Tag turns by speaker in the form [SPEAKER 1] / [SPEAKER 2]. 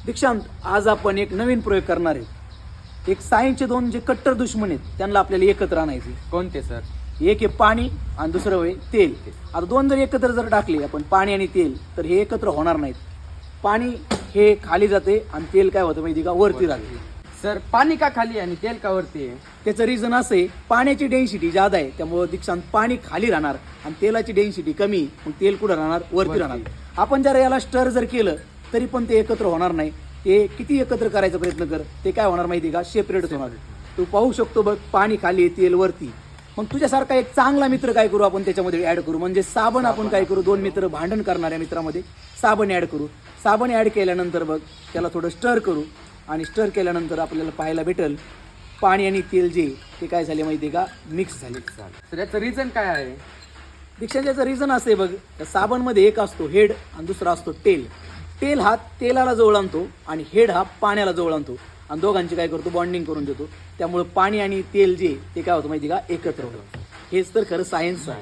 [SPEAKER 1] दीक्षांत, आज आपण एक नवीन प्रयोग करणार आहे. एक सायन्सचे दोन जे कट्टर दुश्मन आहेत त्यांना आपल्याला एकत्र आणायचे.
[SPEAKER 2] कोणते सर?
[SPEAKER 1] एक आहे पाणी आणि दुसरं आहे तेल. आता दोन जर एकत्र जर टाकले आपण, पाणी आणि तेल, तर हे एकत्र होणार नाहीत. पाणी हे खाली जाते आणि तेल काय होतं माहिती का, वरती राहते.
[SPEAKER 2] सर पाणी का खाली आणि तेल का वरती आहे?
[SPEAKER 1] त्याचं रिझन असं आहे, पाण्याची डेन्सिटी जादा आहे त्यामुळे दीक्षांत पाणी खाली राहणार आणि तेलाची डेन्सिटी कमी, मग तेल कुठं राहणार, वरती राहणार. आपण जर याला स्टर जर केलं तरी पण ते एकत्र होणार नाही. ते किती एकत्र करायचा प्रयत्न कर, ते काय होणार माहिती का, सेपरेट होणार. तू पाहू शकतो बघ, पाणी खाली तेल वरती. मग तुझ्यासारखा एक चांगला मित्र काय करू आपण त्याच्यामध्ये ऍड करू, म्हणजे साबण. आपण काय करू, दोन मित्र भांडण करणाऱ्या मित्रामध्ये साबण ऍड करू. साबण ऍड केल्यानंतर बघ त्याला थोडं स्टर करू आणि स्टर केल्यानंतर आपल्याला पाहायला भेटेल पाणी आणि तेल जे ते काय झाले माहिती का, मिक्स झाले.
[SPEAKER 2] सर याचं रिझन काय आहे?
[SPEAKER 1] दीक्षांच्याचं रिझन असं आहे बघ, त्या साबणमध्ये एक असतो हेड आणि दुसरा असतो टेल. टेल हा तेलाला जवळ आणतो आणि हेड हा पाण्याला जवळ आणतो आणि दोघांची काय करतो, बॉन्डिंग करून देतो. त्यामुळे पाणी आणि तेल जे ते काय होतं माहिती का, एकत्र होतं. हेच तर खरं सायन्स आहे.